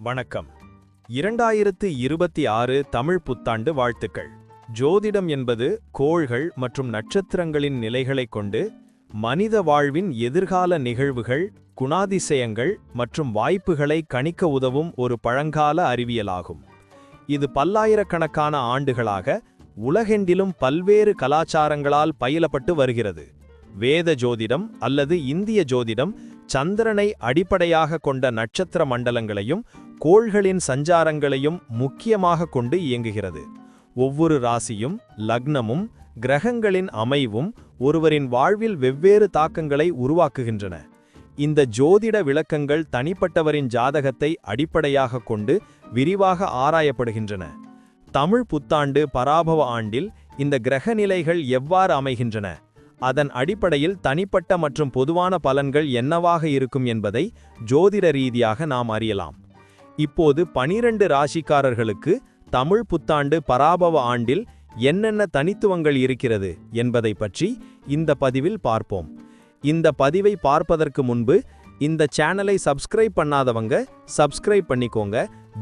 வணக்கம். 2026 தமிழ் புத்தாண்டு வாழ்த்துக்கள். ஜோதிடம் என்பது கோள்கள் மற்றும் நட்சத்திரங்களின் நிலைகளைக் கொண்டு மனித வாழ்வின் எதிர்கால நிகழ்வுகள், குணாதிசயங்கள் மற்றும் வாய்ப்புகளை கணிக்க உதவும் ஒரு பழங்கால அறிவியலாகும். இது பல்லாயிரக்கணக்கான ஆண்டுகளாக உலகெங்கிலும் பல்வேறு கலாச்சாரங்களால் பயிலப்பட்டு வருகிறது. வேத ஜோதிடம் அல்லது இந்திய ஜோதிடம் சந்திரனை அடிப்படையாக கொண்ட நட்சத்திர மண்டலங்களையும் கோள்களின் சஞ்சாரங்களையும் முக்கியமாக கொண்டு இயங்குகிறது. ஒவ்வொரு ராசியும் லக்னமும் கிரகங்களின் அமைவும் ஒருவரின் வாழ்வில் வெவ்வேறு தாக்கங்களை உருவாக்குகின்றன. இந்த ஜோதிட விளக்கங்கள் தனிப்பட்டவரின் ஜாதகத்தை அடிப்படையாக கொண்டு விரிவாக ஆராயப்படுகின்றன. தமிழ் புத்தாண்டு பராபவ ஆண்டில் இந்த கிரகநிலைகள் எவ்வாறு அமைகின்றன, அதன் அடிப்படையில் தனிப்பட்ட மற்றும் பொதுவான பலன்கள் என்னவாக இருக்கும் என்பதை ஜோதிட ரீதியாக நாம் அறியலாம். இப்போது 12 ராசிக்காரர்களுக்கு தமிழ் புத்தாண்டு பராபவ ஆண்டில் என்னென்ன தனித்துவங்கள் இருக்கிறது என்பதை பற்றி இந்த பதிவில் பார்ப்போம். இந்த பதிவை பார்ப்பதற்கு முன்பு இந்த சேனலை சப்ஸ்கிரைப் பண்ணாதவங்க சப்ஸ்கிரைப் பண்ணிக்கோங்க,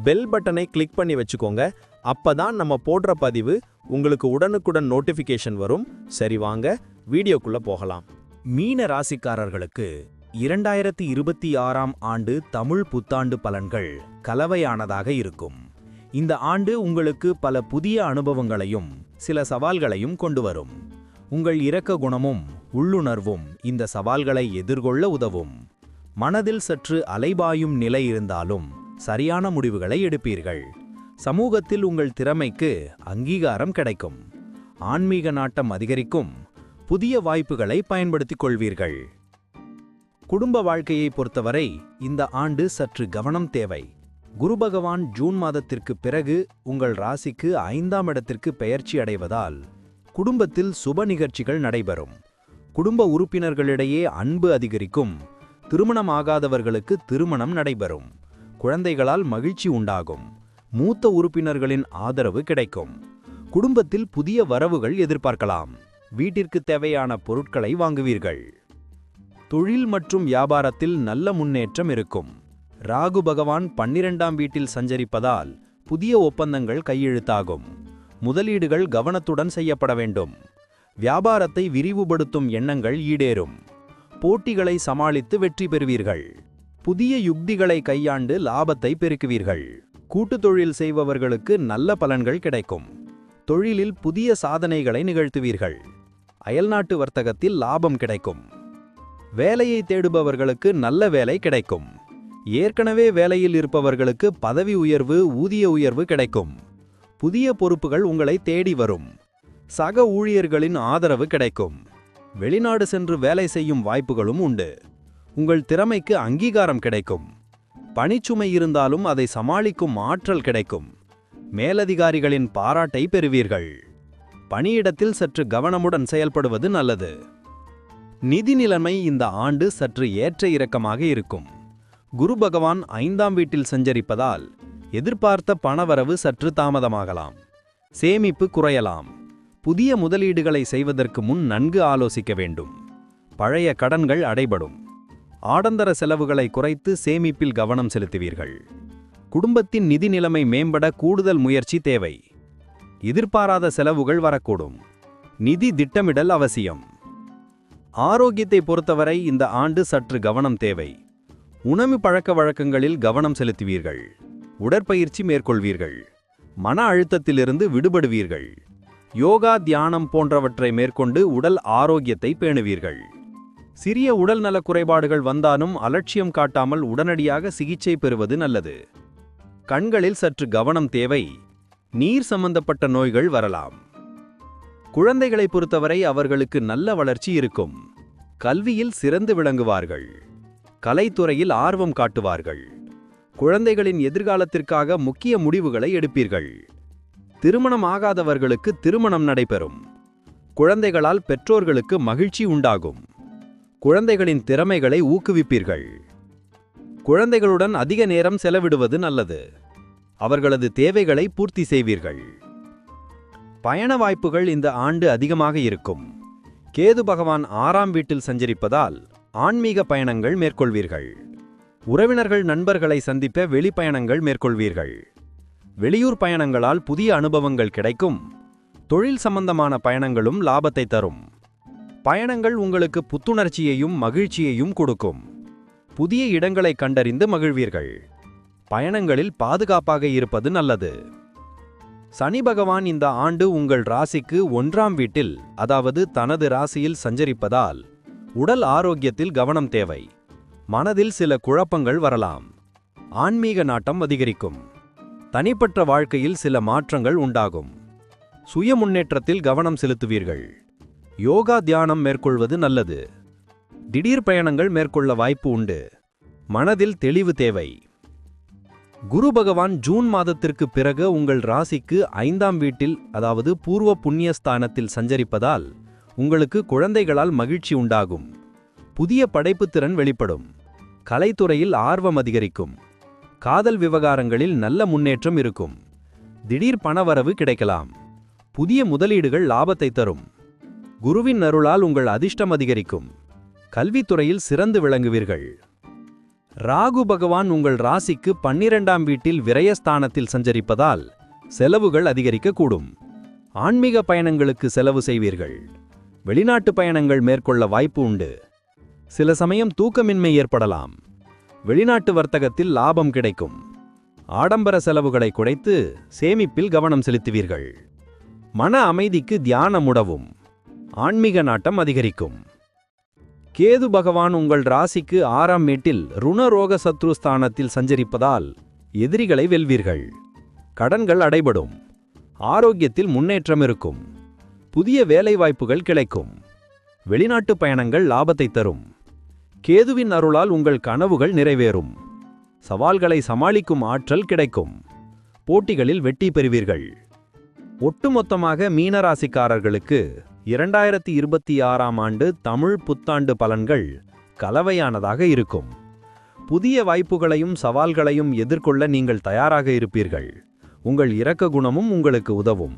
பெல் பட்டனை கிளிக் பண்ணி வச்சுக்கோங்க. அப்பதான் நம்ம போடுற பதிவு உங்களுக்கு உடனுக்குடன் நோட்டிஃபிகேஷன் வரும். சரி, வாங்க வீடியோக்குள்ள போகலாம். மீன ராசிக்காரர்களுக்கு 2026ஆம் ஆண்டு தமிழ் புத்தாண்டு பலன்கள் கலவையானதாக இருக்கும். இந்த ஆண்டு உங்களுக்கு பல புதிய அனுபவங்களையும் சில சவால்களையும் கொண்டு வரும். உங்கள் இரக்க குணமும் உள்ளுணர்வும் இந்த சவால்களை எதிர்கொள்ள உதவும். மனதில் சற்று அலைபாயும் நிலை இருந்தாலும் சரியான முடிவுகளை எடுப்பீர்கள். சமூகத்தில் உங்கள் திறமைக்கு அங்கீகாரம் கிடைக்கும். ஆன்மீக நாட்டம் அதிகரிக்கும். புதிய வாய்ப்புகளை பயன்படுத்திக் கொள்வீர்கள். குடும்ப வாழ்க்கையை பொறுத்தவரை இந்த ஆண்டு சற்று கவனம் தேவை. குரு பகவான் ஜூன் மாதத்திற்கு பிறகு உங்கள் ராசிக்கு 5ஆம் இடத்திற்கு பெயர்ச்சி அடைவதால் குடும்பத்தில் சுப நிகழ்ச்சிகள் நடைபெறும். குடும்ப உறுப்பினர்களிடையே அன்பு அதிகரிக்கும். திருமணமாகாதவர்களுக்கு திருமணம் நடைபெறும். குழந்தைகளால் மகிழ்ச்சி உண்டாகும். மூத்த உறுப்பினர்களின் ஆதரவு கிடைக்கும். குடும்பத்தில் புதிய வரவுகள் எதிர்பார்க்கலாம். வீட்டிற்கு தேவையான பொருட்களை வாங்குவீர்கள். தொழில் மற்றும் வியாபாரத்தில் நல்ல முன்னேற்றம் இருக்கும். ராகு பகவான் 12ஆம் வீட்டில் சஞ்சரிப்பதால் புதிய ஒப்பந்தங்கள் கையெழுத்தாகும். முதலீடுகள் கவனத்துடன் செய்யப்பட வேண்டும். வியாபாரத்தை விரிவுபடுத்தும் எண்ணங்கள் ஈடேறும். போட்டிகளை சமாளித்து வெற்றி பெறுவீர்கள். புதிய யுக்திகளை கையாண்டு லாபத்தை பெருக்குவீர்கள். கூட்டுத் தொழில் செய்பவர்களுக்கு நல்ல பலன்கள் கிடைக்கும். தொழிலில் புதிய சாதனைகளை நிகழ்த்துவீர்கள். அயல்நாட்டு வர்த்தகத்தில் லாபம் கிடைக்கும். வேலையை தேடுபவர்களுக்கு நல்ல வேலை கிடைக்கும். ஏற்கனவே வேலையில் இருப்பவர்களுக்கு பதவி உயர்வு, ஊதிய உயர்வு கிடைக்கும். புதிய பொறுப்புகள் உங்களை தேடி வரும். சக ஊழியர்களின் ஆதரவு கிடைக்கும். வெளிநாடு சென்று வேலை செய்யும் வாய்ப்புகளும் உண்டு. உங்கள் திறமைக்கு அங்கீகாரம் கிடைக்கும். பணிச்சுமை இருந்தாலும் அதை சமாளிக்கும் ஆற்றல் கிடைக்கும். மேலதிகாரிகளின் பாராட்டை பெறுவீர்கள். பணியிடத்தில் சற்று கவனமுடன் செயல்படுவது நல்லது. நிதி நிலைமை இந்த ஆண்டு சற்று ஏற்ற இறக்கமாக இருக்கும். குரு பகவான் 5ஆம் வீட்டில் சஞ்சரிப்பதால் எதிர்பார்த்த பணவரவு சற்று தாமதமாகலாம். சேமிப்பு குறையலாம். புதிய முதலீடுகளை செய்வதற்கு முன் நன்கு ஆலோசிக்க வேண்டும். பழைய கடன்கள் அடைபடும். ஆடம்பர செலவுகளை குறைத்து சேமிப்பில் கவனம் செலுத்துவீர்கள். குடும்பத்தின் நிதி நிலைமை மேம்பட கூடுதல் முயற்சி தேவை. எதிர்பாராத செலவுகள் வரக்கூடும். நிதி திட்டமிடல் அவசியம். ஆரோக்கியத்தை பொறுத்தவரை இந்த ஆண்டு சற்று கவனம் தேவை. உணவு பழக்க வழக்கங்களில் கவனம் செலுத்துவீர்கள். உடற்பயிற்சி மேற்கொள்வீர்கள். மன அழுத்தத்திலிருந்து விடுபடுவீர்கள். யோகா, தியானம் போன்றவற்றை மேற்கொண்டு உடல் ஆரோக்கியத்தை பேணுவீர்கள். சிறிய உடல் நல குறைபாடுகள் வந்தாலும் அலட்சியம் காட்டாமல் உடனடியாக சிகிச்சை பெறுவது நல்லது. கண்களில் சற்று கவனம் தேவை. நீர் சம்பந்தப்பட்ட நோய்கள் வரலாம். குழந்தைகளை பொறுத்தவரை அவர்களுக்கு நல்ல வளர்ச்சி இருக்கும். கல்வியில் சிறந்து விளங்குவார்கள். கலைத்துறையில் ஆர்வம் காட்டுவார்கள். குழந்தைகளின் எதிர்காலத்திற்காக முக்கிய முடிவுகளை எடுப்பீர்கள். திருமணம் ஆகாதவர்களுக்கு திருமணம் நடைபெறும். குழந்தைகளால் பெற்றோர்களுக்கு மகிழ்ச்சி உண்டாகும். குழந்தைகளின் திறமைகளை ஊக்குவிப்பீர்கள். குழந்தைகளுடன் அதிக நேரம் செலவிடுவது நல்லது. அவர்களது தேவைகளை பூர்த்தி செய்வீர்கள். பயண வாய்ப்புகள் இந்த ஆண்டு அதிகமாக இருக்கும். கேது பகவான் 6ஆம் வீட்டில் சஞ்சரிப்பதால் ஆன்மீக பயணங்கள் மேற்கொள்வீர்கள். உறவினர்கள் நண்பர்களை சந்திப்ப வெளிப்பயணங்கள் மேற்கொள்வீர்கள். வெளியூர் பயணங்களால் புதிய அனுபவங்கள் கிடைக்கும். தொழில் சம்பந்தமான பயணங்களும் லாபத்தை தரும். பயணங்கள் உங்களுக்கு புத்துணர்ச்சியையும் மகிழ்ச்சியையும் கொடுக்கும். புதிய இடங்களை கண்டறிந்து மகிழ்வீர்கள். பயணங்களில் பாதுகாப்பாக இருப்பது நல்லது. சனி பகவான் இந்த ஆண்டு உங்கள் ராசிக்கு 1ஆம் வீட்டில், அதாவது தனது ராசியில் சஞ்சரிப்பதால் உடல் ஆரோக்கியத்தில் கவனம் தேவை. மனதில் சில குழப்பங்கள் வரலாம். ஆன்மீக நாட்டம் அதிகரிக்கும். தனிப்பட்ட வாழ்க்கையில் சில மாற்றங்கள் உண்டாகும். சுய முன்னேற்றத்தில் கவனம் செலுத்துவீர்கள். யோகா தியானம் மேற்கொள்வது நல்லது. திடீர் பயணங்கள் மேற்கொள்ள வாய்ப்பு உண்டு. மனதில் தெளிவு தேவை. குரு பகவான் ஜூன் மாதத்திற்கு பிறகு உங்கள் ராசிக்கு 5ஆம் வீட்டில், அதாவது பூர்வ புண்ணியஸ்தானத்தில் சஞ்சரிப்பதால் உங்களுக்கு குழந்தைகளால் மகிழ்ச்சி உண்டாகும். புதிய படைப்புத் திறன் வெளிப்படும். கலைத்துறையில் ஆர்வம் அதிகரிக்கும். காதல் விவகாரங்களில் நல்ல முன்னேற்றம் இருக்கும். திடீர் பணவரவு கிடைக்கலாம். புதிய முதலீடுகள் லாபத்தை தரும். குருவின் அருளால் உங்கள் அதிர்ஷ்டம் அதிகரிக்கும். கல்வித்துறையில் சிறந்து விளங்குவீர்கள். ராகு பகவான் உங்கள் ராசிக்கு 12ஆம் வீட்டில் விரயஸ்தானத்தில் சஞ்சரிப்பதால் செலவுகள் அதிகரிக்கக்கூடும். ஆன்மீக பயணங்களுக்கு செலவு செய்வீர்கள். வெளிநாட்டு பயணங்கள் மேற்கொள்ள வாய்ப்பு உண்டு. சில சமயம் தூக்கமின்மை ஏற்படலாம். வெளிநாட்டு வர்த்தகத்தில் லாபம் கிடைக்கும். ஆடம்பர செலவுகளை குறைத்து சேமிப்பில் கவனம் செலுத்துவீர்கள். மன அமைதிக்கு தியானம் உதவும். ஆன்மீக நாட்டம் அதிகரிக்கும். கேது பகவான் உங்கள் ராசிக்கு 6ஆம் வீட்டில் ருணரோக சத்ருஸ்தானத்தில் சஞ்சரிப்பதால் எதிரிகளை வெல்வீர்கள். கடன்கள் அடைபடும். ஆரோக்கியத்தில் முன்னேற்றம் இருக்கும். புதிய வேலைவாய்ப்புகள் கிடைக்கும். வெளிநாட்டு பயணங்கள் லாபத்தை தரும். கேதுவின் அருளால் உங்கள் கனவுகள் நிறைவேறும். சவால்களை சமாளிக்கும் ஆற்றல் கிடைக்கும். போட்டிகளில் வெற்றி பெறுவீர்கள். ஒட்டுமொத்தமாக மீனராசிக்காரர்களுக்கு 2026ஆம் ஆண்டு தமிழ் புத்தாண்டு பலன்கள் கலவையானதாக இருக்கும். புதிய வாய்ப்புகளையும் சவால்களையும் எதிர்கொள்ள நீங்கள் தயாராக இருப்பீர்கள். உங்கள் இரக்க குணமும் உங்களுக்கு உதவும்.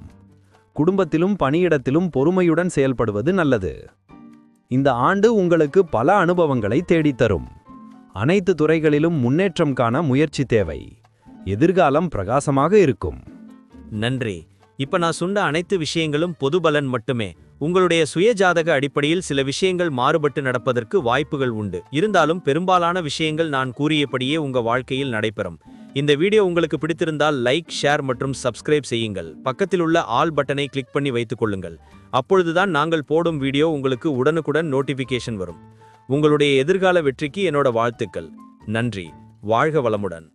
குடும்பத்திலும் பணியிடத்திலும் பொறுமையுடன் செயல்படுவது நல்லது. இந்த ஆண்டு உங்களுக்கு பல அனுபவங்களை தேடித்தரும். அனைத்து துறைகளிலும் முன்னேற்றம் காண முயற்சி தேவை. எதிர்காலம் பிரகாசமாக இருக்கும். நன்றி. இப்ப நான் சொன்ன அனைத்து விஷயங்களும் பொது பலன் மட்டுமே. உங்களுடைய சுயஜாதக அடிப்படையில் சில விஷயங்கள் மாறுபட்டு நடப்பதற்கு வாய்ப்புகள் உண்டு. இருந்தாலும் பெரும்பாலான விஷயங்கள் நான் கூறியபடியே உங்க வாழ்க்கையில் நடைபெறும். இந்த வீடியோ உங்களுக்கு பிடித்திருந்தால் லைக், ஷேர் மற்றும் சப்ஸ்கிரைப் செய்யுங்கள். பக்கத்தில் உள்ள ஆல் பட்டனை கிளிக் பண்ணி வைத்துக் கொள்ளுங்கள். அப்பொழுதுதான் நாங்கள் போடும் வீடியோ உங்களுக்கு உடனுக்குடன் நோட்டிபிகேஷன் வரும். உங்களுடைய எதிர்கால வெற்றிக்கு என்னோட வாழ்த்துக்கள். நன்றி. வாழ்க வளமுடன்.